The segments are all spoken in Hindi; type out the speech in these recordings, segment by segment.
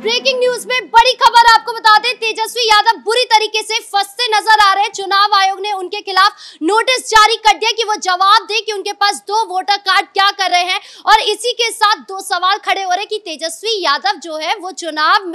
ब्रेकिंग न्यूज में बड़ी खबर आपको बता दें, तेजस्वी यादव बुरी तरीके से फंसते नजर आ रहे हैं। चुनाव आयोग ने उनके खिलाफ नोटिस जारी कर दिया कि वो जवाब दे कि उनके पास 2 वोटर कार्ड क्या कर रहे हैं। और इसी के साथ 2 सवाल खड़े हो रहे कि तेजस्वी यादव जो है वो चुनाव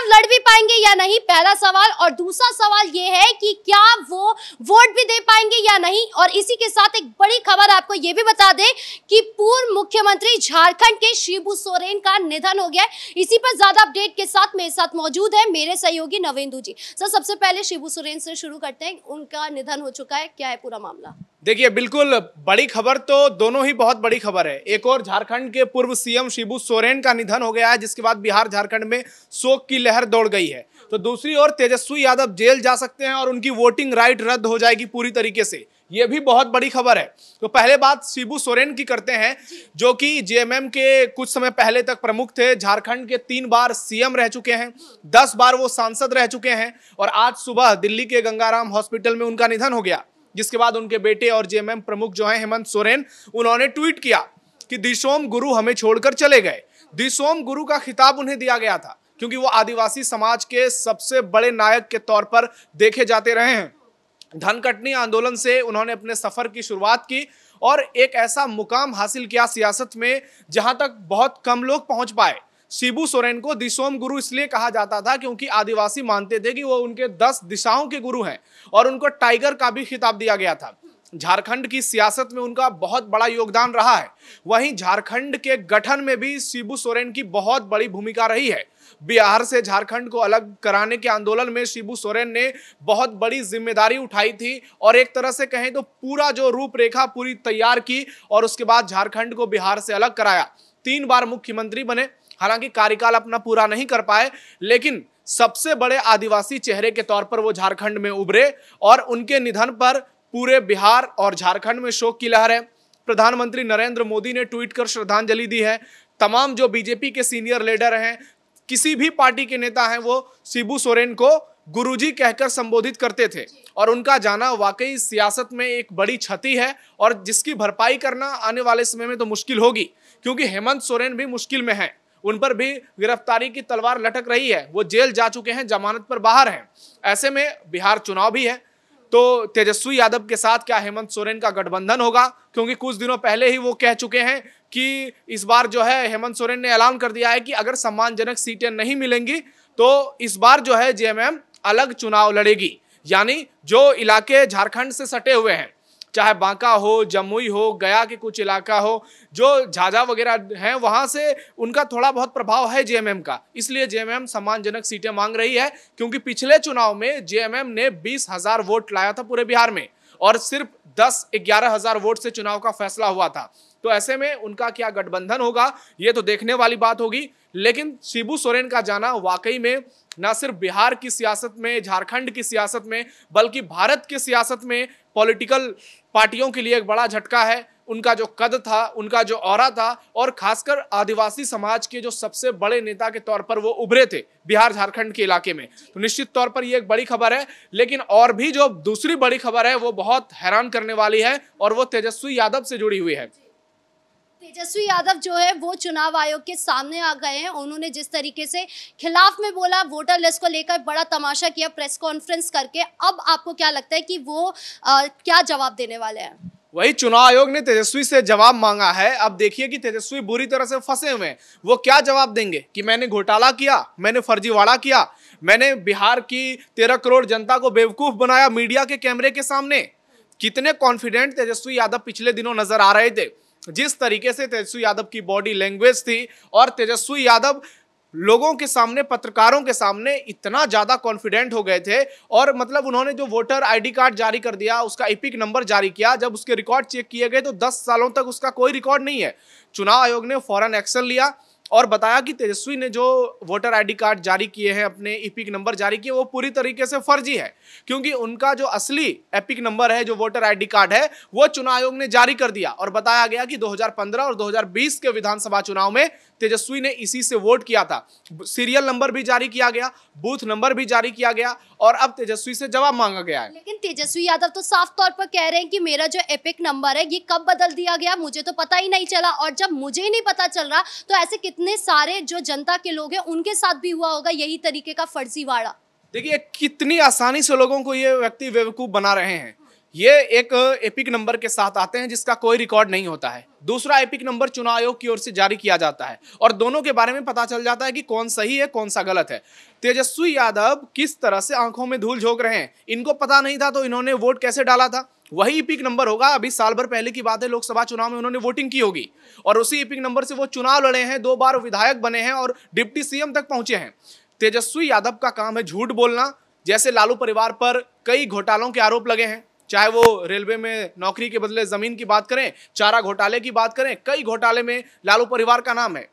लड़ भी पाएंगे या नहीं, पहला सवाल। और दूसरा सवाल ये है कि क्या वो वोट भी दे पाएंगे या नहीं। और इसी के साथ एक बड़ी खबर आपको ये भी बता दें कि पूर्व मुख्यमंत्री झारखंड के शिबू सोरेन का निधन हो गया है। इसी पर ज्यादा अपडेट के साथ मेरे साथ मौजूद है मेरे सहयोगी नवेंदु जी। सर, सबसे पहले शिबू सोरेन से शुरू करते हैं, उनका निधन हो चुका है, क्या है पूरा मामला? देखिए, बिल्कुल बड़ी खबर तो दोनों ही बहुत बड़ी खबर है। एक और झारखंड के पूर्व सीएम शिबू सोरेन का निधन हो गया है, जिसके बाद बिहार झारखंड में शोक की लहर दौड़ गई है। तो दूसरी ओर तेजस्वी यादव जेल जा सकते हैं और उनकी वोटिंग राइट रद्द हो जाएगी पूरी तरीके से, यह भी बहुत बड़ी खबर है। तो पहले बात शिबू सोरेन की करते हैं, जो कि जेएमएम के कुछ समय पहले तक प्रमुख थे। झारखंड के 3 बार सीएम रह चुके हैं, 10 बार वो सांसद रह चुके हैं। और आज सुबह दिल्ली के गंगाराम हॉस्पिटल में उनका निधन हो गया, जिसके बाद उनके बेटे और जेएमएम प्रमुख जो हैं हेमंत सोरेन, उन्होंने ट्वीट किया कि दिशोम गुरु हमें छोड़कर चले गए। दिशोम गुरु का खिताब उन्हें दिया गया था क्योंकि वो आदिवासी समाज के सबसे बड़े नायक के तौर पर देखे जाते रहे हैं। धनकटनी आंदोलन से उन्होंने अपने सफर की शुरुआत की और एक ऐसा मुकाम हासिल किया सियासत में जहां तक बहुत कम लोग पहुंच पाए। शिबू सोरेन को दिशोम गुरु इसलिए कहा जाता था क्योंकि आदिवासी मानते थे कि वो उनके 10 दिशाओं के गुरु हैं और उनको टाइगर का भी खिताब दिया गया था। झारखंड की सियासत में उनका बहुत बड़ा योगदान रहा है। वहीं झारखंड के गठन में भी शिबू सोरेन की बहुत बड़ी भूमिका रही है। बिहार से झारखंड को अलग कराने के आंदोलन में शिबू सोरेन ने बहुत बड़ी जिम्मेदारी उठाई थी और एक तरह से कहें तो पूरा जो रूपरेखा पूरी तैयार की और उसके बाद झारखंड को बिहार से अलग कराया। 3 बार मुख्यमंत्री बने, हालांकि कार्यकाल अपना पूरा नहीं कर पाए, लेकिन सबसे बड़े आदिवासी चेहरे के तौर पर वो झारखंड में उभरे और उनके निधन पर पूरे बिहार और झारखंड में शोक की लहर है। प्रधानमंत्री नरेंद्र मोदी ने ट्वीट कर श्रद्धांजलि दी है। तमाम जो बीजेपी के सीनियर लीडर हैं, किसी भी पार्टी के नेता हैं, वो शिबू सोरेन को गुरुजी कहकर संबोधित करते थे और उनका जाना वाकई सियासत में एक बड़ी क्षति है और जिसकी भरपाई करना आने वाले समय में तो मुश्किल होगी, क्योंकि हेमंत सोरेन भी मुश्किल में हैं। उन पर भी गिरफ्तारी की तलवार लटक रही है, वो जेल जा चुके हैं, जमानत पर बाहर हैं। ऐसे में बिहार चुनाव भी है, तो तेजस्वी यादव के साथ क्या हेमंत सोरेन का गठबंधन होगा? क्योंकि कुछ दिनों पहले ही वो कह चुके हैं कि इस बार जो है हेमंत सोरेन ने ऐलान कर दिया है कि अगर सम्मानजनक सीटें नहीं मिलेंगी तो इस बार जो है जेएमएम अलग चुनाव लड़ेगी। यानी जो इलाके झारखंड से सटे हुए हैं, चाहे बांका हो, जमुई हो, गया के कुछ इलाका हो, जो झाझा वगैरह हैं, वहां से उनका थोड़ा बहुत प्रभाव है जेएमएम का। इसलिए जेएमएम सम्मानजनक सीटें मांग रही है, क्योंकि पिछले चुनाव में जेएमएम ने 20,000 वोट लाया था पूरे बिहार में और सिर्फ 10-11 हजार वोट से चुनाव का फैसला हुआ था। तो ऐसे में उनका क्या गठबंधन होगा, ये तो देखने वाली बात होगी। लेकिन शिबू सोरेन का जाना वाकई में न सिर्फ बिहार की सियासत में, झारखंड की सियासत में, बल्कि भारत की सियासत में पॉलिटिकल पार्टियों के लिए एक बड़ा झटका है। उनका जो कद था, उनका जो ऑरा था और खासकर आदिवासी समाज के जो सबसे बड़े नेता के तौर पर वो उभरे थे बिहार झारखंड के इलाके में, तो निश्चित तौर पर ये एक बड़ी खबर है। लेकिन और भी जो दूसरी बड़ी खबर है वो बहुत हैरान करने वाली है और वो तेजस्वी यादव से जुड़ी हुई है। तेजस्वी यादव जो है वो चुनाव आयोग के सामने आ गए हैं। उन्होंने जिस तरीके से खिलाफ में बोला, वोटर लिस्ट को लेकर बड़ा तमाशा किया प्रेस कॉन्फ्रेंस करके, अब आपको क्या लगता है कि वो क्या जवाब देने वाले हैं? वही चुनाव आयोग ने तेजस्वी से जवाब मांगा है। अब देखिए कि तेजस्वी बुरी तरह से फंसे हुए हैं, वो क्या जवाब देंगे कि मैंने घोटाला किया, मैंने फर्जीवाड़ा किया, मैंने बिहार की 13 करोड़ जनता को बेवकूफ बनाया मीडिया के कैमरे के सामने। कितने कॉन्फिडेंट तेजस्वी यादव पिछले दिनों नजर आ रहे थे, जिस तरीके से तेजस्वी यादव की बॉडी लैंग्वेज थी और तेजस्वी यादव लोगों के सामने, पत्रकारों के सामने इतना ज्यादा कॉन्फिडेंट हो गए थे। और मतलब उन्होंने जो वोटर आईडी कार्ड जारी कर दिया, उसका एपिक नंबर जारी किया, जब उसके रिकॉर्ड चेक किए गए तो 10 सालों तक उसका कोई रिकॉर्ड नहीं है। चुनाव आयोग ने फौरन एक्शन लिया और बताया कि तेजस्वी ने जो वोटर आईडी कार्ड जारी किए हैं, अपने एपिक नंबर जारी किए, वो पूरी तरीके से फर्जी है, क्योंकि उनका जो असली एपिक नंबर है, जो वोटर आईडी कार्ड है, वो चुनाव आयोग ने जारी कर दिया और बताया गया कि 2015 और 2020 के विधानसभा चुनाव में तेजस्वी ने इसी से वोट किया था। सीरियल नंबर भी जारी किया गया, बूथ नंबर भी जारी किया गया और अब तेजस्वी से जवाब मांगा गया है। लेकिन तेजस्वी यादव तो साफ तौर पर कह रहे हैं कि मेरा जो एपिक नंबर है ये कब बदल दिया गया मुझे तो पता ही नहीं चला, और जब मुझे ही नहीं पता चल रहा तो ऐसे इतने सारे जो जनता के लोग हैं उनके साथ भी हुआ होगा यही तरीके का फर्जीवाड़ा। देखिए कितनी आसानी से लोगों को ये व्यक्ति बेवकूफ बना रहे हैं। ये एक एपिक नंबर के साथ आते हैं जिसका कोई रिकॉर्ड नहीं होता है। दूसरा एपिक नंबर चुनाव आयोग की ओर से जारी किया जाता है और दोनों के बारे में पता चल जाता है कि कौन सही है कौन सा गलत है। तेजस्वी यादव किस तरह से आंखों में धूल झोंक रहे हैं, इनको पता नहीं था तो इन्होंने वोट कैसे डाला था। वही एपिक नंबर होगा, अभी साल भर पहले की बात है, लोकसभा चुनाव में उन्होंने वोटिंग की होगी और उसी एपिक नंबर से वो चुनाव लड़े हैं, 2 बार विधायक बने हैं और डिप्टी सीएम तक पहुंचे हैं। तेजस्वी यादव का काम है झूठ बोलना। जैसे लालू परिवार पर कई घोटालों के आरोप लगे हैं, चाहे वो रेलवे में नौकरी के बदले जमीन की बात करें, चारा घोटाले की बात करें, कई घोटाले में लालू परिवार का नाम है,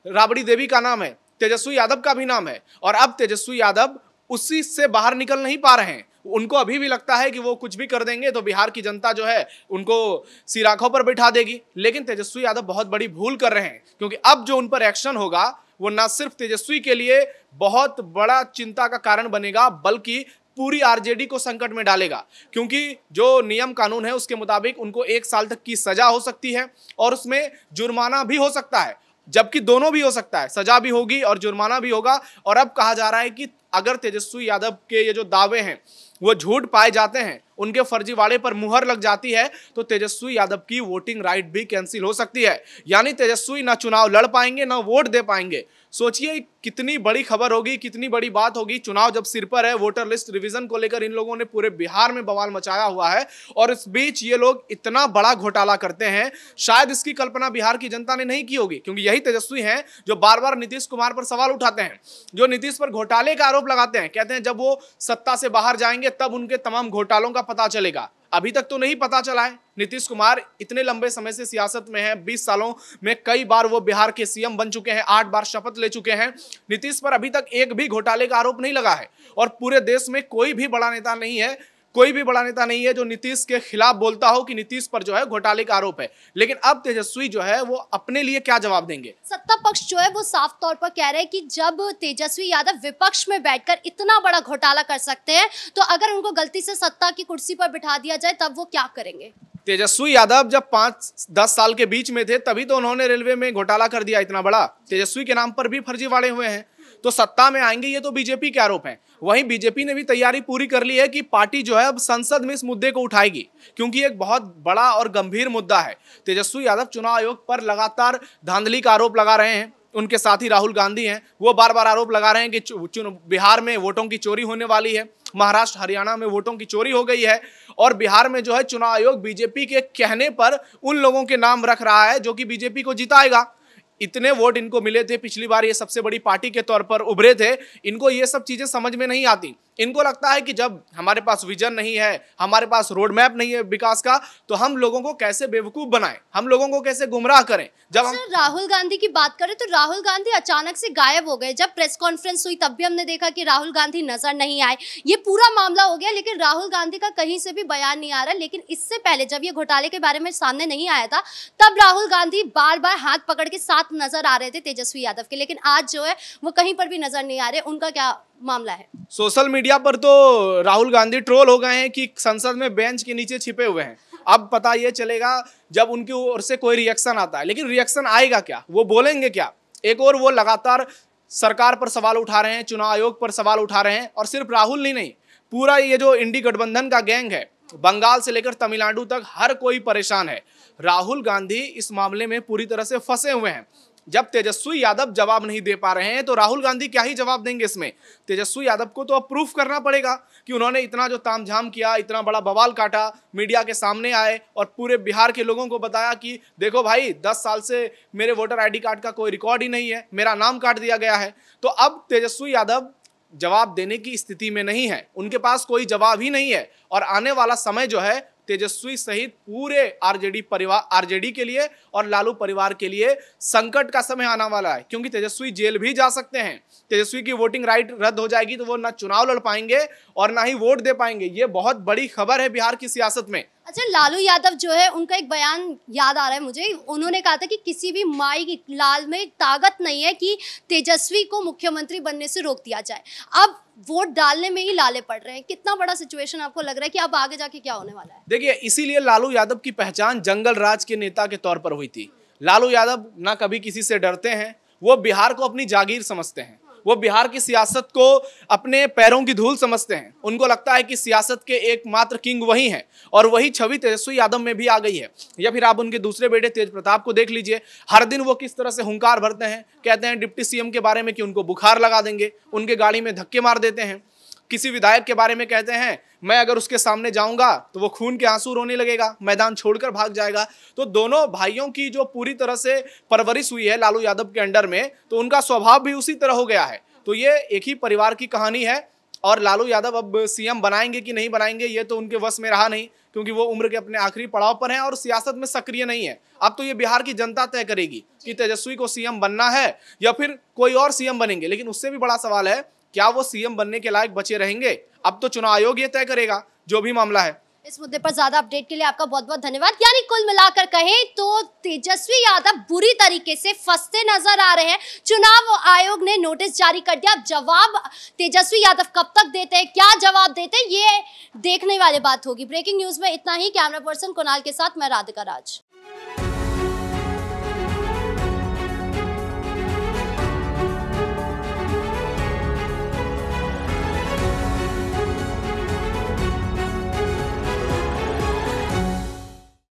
राबड़ी देवी का नाम है, तेजस्वी यादव का भी नाम है और अब तेजस्वी यादव उसी से बाहर निकल नहीं पा रहे हैं। उनको अभी भी लगता है कि वो कुछ भी कर देंगे तो बिहार की जनता जो है उनको सिराखों पर बैठा देगी, लेकिन तेजस्वी यादव बहुत बड़ी भूल कर रहे हैं क्योंकि अब जो उन पर एक्शन होगा वो न सिर्फ तेजस्वी के लिए बहुत बड़ा चिंता का कारण बनेगा बल्कि पूरी आरजेडी को संकट में डालेगा, क्योंकि जो नियम कानून है उसके मुताबिक उनको 1 साल तक की सजा हो सकती है और उसमें जुर्माना भी हो सकता है, जबकि दोनों भी हो सकता है, सजा भी होगी और जुर्माना भी होगा। और अब कहा जा रहा है कि अगर तेजस्वी यादव के ये जो दावे हैं वो झूठ पाए जाते हैं, उनके फर्जीवाड़े पर मुहर लग जाती है तो तेजस्वी यादव की वोटिंग राइट भी कैंसिल हो सकती है, यानी तेजस्वी ना चुनाव लड़ पाएंगे ना वोट दे पाएंगे। सोचिए कितनी बड़ी खबर होगी, कितनी बड़ी बात होगी। चुनाव जब सिर पर है, वोटर लिस्ट रिवीजन को लेकर इन लोगों ने पूरे बिहार में बवाल मचाया हुआ है और इस बीच ये लोग इतना बड़ा घोटाला करते हैं, शायद इसकी कल्पना बिहार की जनता ने नहीं की होगी, क्योंकि यही तेजस्वी हैं जो बार बार नीतीश कुमार पर सवाल उठाते हैं, जो नीतीश पर घोटाले का आरोप लगाते हैं, कहते हैं जब वो सत्ता से बाहर जाएंगे तब उनके तमाम घोटालों का पता चलेगा। अभी तक तो नहीं पता चला है। नीतीश कुमार इतने लंबे समय से सियासत में है, 20 सालों में कई बार वो बिहार के सीएम बन चुके हैं, 8 बार शपथ ले चुके हैं। नीतीश पर अभी तक एक भी घोटाले का आरोप नहीं लगा है और पूरे देश में कोई भी बड़ा नेता नहीं है, कोई भी बड़ा नेता नहीं है जो नीतीश के खिलाफ बोलता हो कि नीतीश पर जो है घोटाले का आरोप है। लेकिन अब तेजस्वी जो है वो अपने लिए क्या जवाब देंगे? सत्ता पक्ष जो है वो साफ तौर पर कह रहे हैं कि जब तेजस्वी यादव विपक्ष में बैठकर इतना बड़ा घोटाला कर सकते हैं तो अगर उनको गलती से सत्ता की कुर्सी पर बिठा दिया जाए तब वो क्या करेंगे? तेजस्वी यादव जब 5-10 साल के बीच में थे तभी तो उन्होंने रेलवे में घोटाला कर दिया इतना बड़ा। तेजस्वी के नाम पर भी फर्जीवाड़े हुए हैं, तो सत्ता में आएंगे ये तो बीजेपी के आरोप हैं। वहीं बीजेपी ने भी तैयारी पूरी कर ली है कि पार्टी जो है अब संसद में इस मुद्दे को उठाएगी, क्योंकि एक बहुत बड़ा और गंभीर मुद्दा है। तेजस्वी यादव चुनाव आयोग पर लगातार धांधली का आरोप लगा रहे हैं। उनके साथ ही राहुल गांधी हैं, वो बार बार आरोप लगा रहे हैं कि बिहार में वोटों की चोरी होने वाली है, महाराष्ट्र हरियाणा में वोटों की चोरी हो गई है और बिहार में जो है चुनाव आयोग बीजेपी के कहने पर उन लोगों के नाम रख रहा है जो कि बीजेपी को जिताएगा। इतने वोट इनको मिले थे, पिछली बार ये सबसे बड़ी पार्टी के तौर पर उभरे थे। इनको ये सब चीजें समझ में नहीं आती। इनको लगता है कि जब हमारे पास विजन नहीं है, हमारे पास रोड मैप नहीं है विकास का, तो हम लोगों को कैसे बेवकूफ बनाएं, हम लोगों को कैसे गुमराह करें। जब हम राहुल गांधी की बात करें तो राहुल गांधी अचानक से गायब हो गए। जब प्रेस कॉन्फ्रेंस हुई तब भी हमने देखा कि राहुल गांधी नजर नहीं आए। ये पूरा मामला हो गया लेकिन राहुल गांधी का कहीं से भी बयान नहीं आ रहा। लेकिन इससे पहले जब ये घोटाले के बारे में सामने नहीं आया था तब राहुल गांधी बार बार हाथ पकड़ के साथ नजर आ रहे थे तेजस्वी यादव के, लेकिन आज जो है वो कहीं पर भी नजर नहीं आ रहे। उनका क्या मामला है? सोशल मीडिया पर तो राहुल गांधी ट्रोल हो गए हैं कि संसद में बेंच के नीचे छिपे हुए हैं। अब पता ये चलेगा जब उनकी ओर से कोई रिएक्शन आता है, लेकिन रिएक्शन आएगा क्या, वो बोलेंगे क्या? एक और वो लगातार सरकार पर सवाल उठा रहे हैं, चुनाव आयोग पर सवाल उठा रहे हैं और सिर्फ राहुल ही नहीं, पूरा ये जो इंडी गठबंधन का गैंग है, बंगाल से लेकर तमिलनाडु तक हर कोई परेशान है। राहुल गांधी इस मामले में पूरी तरह से फंसे हुए हैं। जब तेजस्वी यादव जवाब नहीं दे पा रहे हैं तो राहुल गांधी क्या ही जवाब देंगे इसमें? तेजस्वी यादव को तो अब प्रूफ करना पड़ेगा कि उन्होंने इतना जो तामझाम किया, इतना बड़ा बवाल काटा, मीडिया के सामने आए और पूरे बिहार के लोगों को बताया कि देखो भाई 10 साल से मेरे वोटर आईडी कार्ड का कोई रिकॉर्ड ही नहीं है, मेरा नाम काट दिया गया है। तो अब तेजस्वी यादव जवाब देने की स्थिति में नहीं है, उनके पास कोई जवाब ही नहीं है और आने वाला समय जो है तेजस्वी सहित पूरे आरजेडी के लिए और लालू परिवार के लिए संकट का समय आने वाला है, क्योंकि तेजस्वी जेल भी जा सकते हैं। तेजस्वी की वोटिंग राइट रद्द हो जाएगी तो वो ना चुनाव लड़ पाएंगे और ना ही वोट दे पाएंगे। ये बहुत बड़ी खबर है बिहार की सियासत में। अच्छा, लालू यादव जो है उनका एक बयान याद आ रहा है मुझे। उन्होंने कहा था कि किसी भी माई की लाल में ताकत नहीं है कि तेजस्वी को मुख्यमंत्री बनने से रोक दिया जाए। अब वोट डालने में ही लाले पड़ रहे हैं। कितना बड़ा सिचुएशन आपको लग रहा है कि अब आगे जाके क्या होने वाला है? देखिए, इसीलिए लालू यादव की पहचान जंगल राज के नेता के तौर पर हुई थी। लालू यादव ना कभी किसी से डरते हैं वो बिहार को अपनी जागीर समझते हैं, वो बिहार की सियासत को अपने पैरों की धूल समझते हैं। उनको लगता है कि सियासत के एकमात्र किंग वही हैं और वही छवि तेजस्वी यादव में भी आ गई है। या फिर आप उनके दूसरे बेटे तेज प्रताप को देख लीजिए, हर दिन वो किस तरह से हुंकार भरते हैं, कहते हैं डिप्टी सीएम के बारे में कि उनको बुखार लगा देंगे, उनके गाड़ी में धक्के मार देते हैं। किसी विधायक के बारे में कहते हैं मैं अगर उसके सामने जाऊंगा तो वो खून के आंसू रोने लगेगा, मैदान छोड़कर भाग जाएगा। तो दोनों भाइयों की जो पूरी तरह से परवरिश हुई है लालू यादव के अंडर में, तो उनका स्वभाव भी उसी तरह हो गया है। तो ये एक ही परिवार की कहानी है और लालू यादव अब सीएम बनाएंगे कि नहीं बनाएंगे ये तो उनके वश में रहा नहीं, क्योंकि वो उम्र के अपने आखिरी पड़ाव पर हैं और सियासत में सक्रिय नहीं है। अब तो ये बिहार की जनता तय करेगी कि तेजस्वी को सीएम बनना है या फिर कोई और सीएम बनेंगे। लेकिन उससे भी बड़ा सवाल है, क्या वो सीएम बनने के लायक बचे रहेंगे? अब तो चुनाव आयोग ये तय करेगा जो भी मामला है। इस मुद्दे पर ज्यादा अपडेट के लिए आपका बहुत बहुत धन्यवाद। यानी कुल मिलाकर कहें तो तेजस्वी यादव बुरी तरीके से फंसते नजर आ रहे हैं। चुनाव आयोग ने नोटिस जारी कर दिया। अब जवाब तेजस्वी यादव कब तक देते हैं, क्या जवाब देते हैं, ये देखने वाली बात होगी। ब्रेकिंग न्यूज में इतना ही। कैमरा पर्सन कुणाल के साथ मैं राधिका राज।